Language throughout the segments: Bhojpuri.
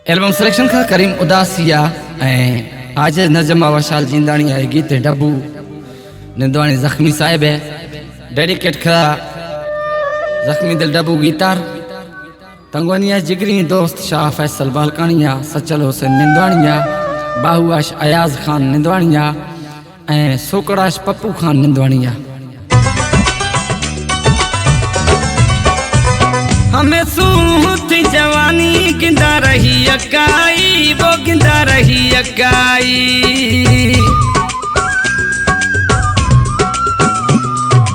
एल्बम सिलेक्शन का करीम उदासिया आज नजम वशाल जिंदानी है गीत डब्बू निंदवानी जख्मी साहिब है डेडिकेट करा जख्मी दिल डब्बू गीतार तंगवानिया जिगरी दोस्त शाह फैसल बालकानिया सचल हुसैन निंदवानिया बाहुआश अयाज खान निंदवानिया सोकड़ाश पप्पू खान निंदवानिया। हमें सूती जवानी गिंदा रही अकाई वो गिंदा रही अकाई।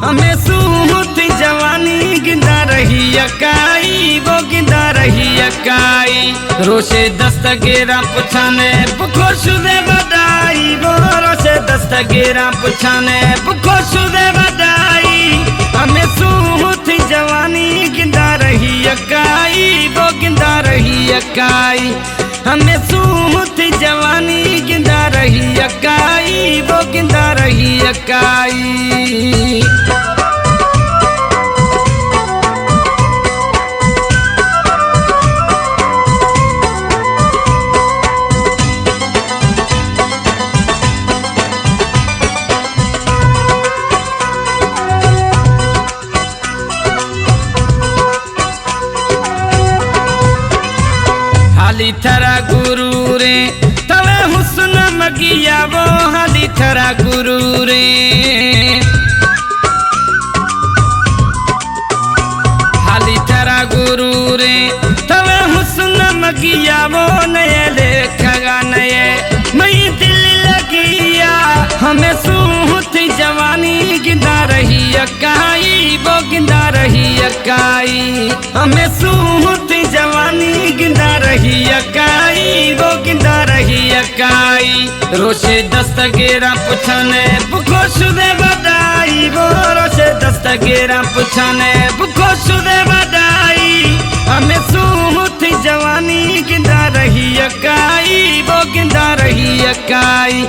हमें सूती जवानी गिंदा रही अकाई वो गिंदा रही अकाई। रोशे दस्तगीरा पुछाने खुशुदे बधाई वो रोशे दस्तगीरा पुछाने खुशुदे बधाई। हमें सूती जवानी गिंदा रही अकाई वो गिंदा रही अकाई। हमें सूती जवानी गिंदा रही अकाई वो गिंदा रही अकाई। हाली थरा गुरु रे तवे हुस्न मगिया वो हाली थरा गुरु रे। हाली थरा गुरु रे तवे हुस्न मगिया वो नए लेखगा नए मई दिल लगिया। हमें सूती जवानी गिंदा रही अकाई वो गिंदा रही अकाई। हमें सूती जवानी गिंदा रही अकाई वो गिंदा रही अकाई। रोशे दस्तगीरा पुछाने खुशुदे बधाई वो रोशे दस्तगीरा पुछाने खुशुदे बधाई। हमें सूती जवानी गिंदा रही अकाई वो गिंदा रही अकाई।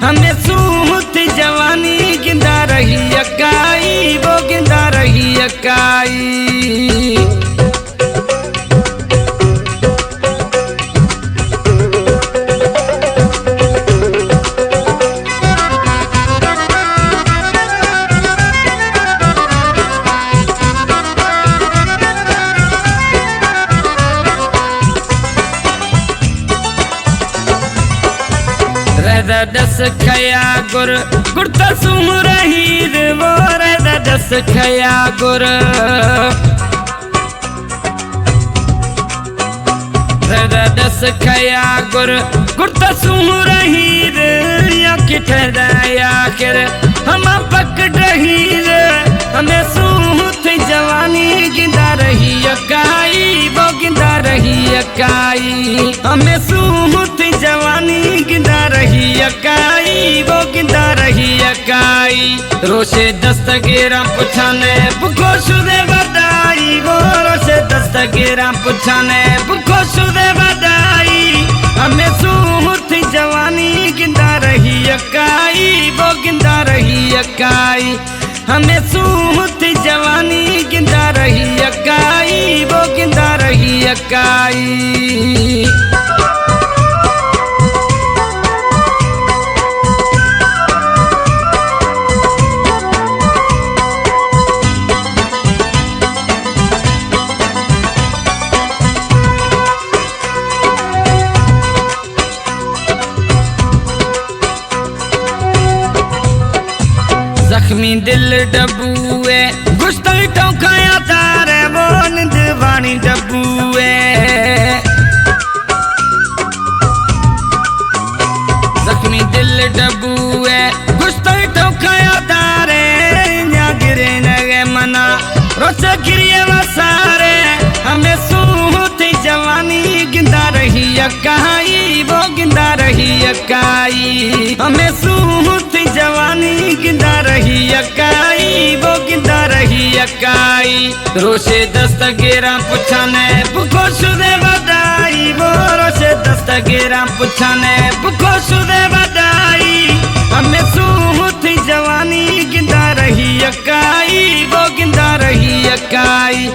हमें सूती जवानी गिंदा रही अकाई वो गिंदा रही अकाई। दस खया गुर गुरता सुम रही वो रहदा दस खया गुर। रहदा दस खया गुर गुरता सुम रही या किठदा आखिर हम पक रही। हमें सूती जवानी गिंदा रही अकाई वो गिंदा रही अकाई। हमें सूती जवानी गिंदा रही अकाई वो गिंदा रही अकाई। रोशे दस्तगीरा पुछाने खुशुदे बधाई वो रोशे दस्तगीरा पुछाने खुशुदे बधाई। हमें सूती जवानी गिंदा रही अकाई वो गिंदा रही अकाई। हमें सूती जवानी गिंदा रही अकाई वो गिंदा रही अकाई। जख्मी दिल डब्बूए गुश्तल टोकाया तारे वो निंदवानी डब्बूए। जख्मी दिल डब्बूए गुश्तल टोकाया तारे या गिरे नगे मना रोसे गिरिए वसारे। हमें सूती जवानी गिंदा रही अकाई वो गिंदा रही अकाई। हमें सूती जवानी गिंदा रही अकाई वो गिंदा रही अकाई। रोशे दस्तगीरा पुछाने खुशुदे बधाई वो रोशे दस्तगीरा पुछाने खुशुदे बधाई। हमें सूती जवानी गिंदा रही अकाई वो गिंदा रही अकाई।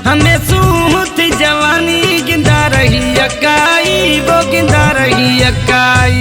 हमें सूती जवानी गिंदा रही अकाई वो गिंदा रही अकाई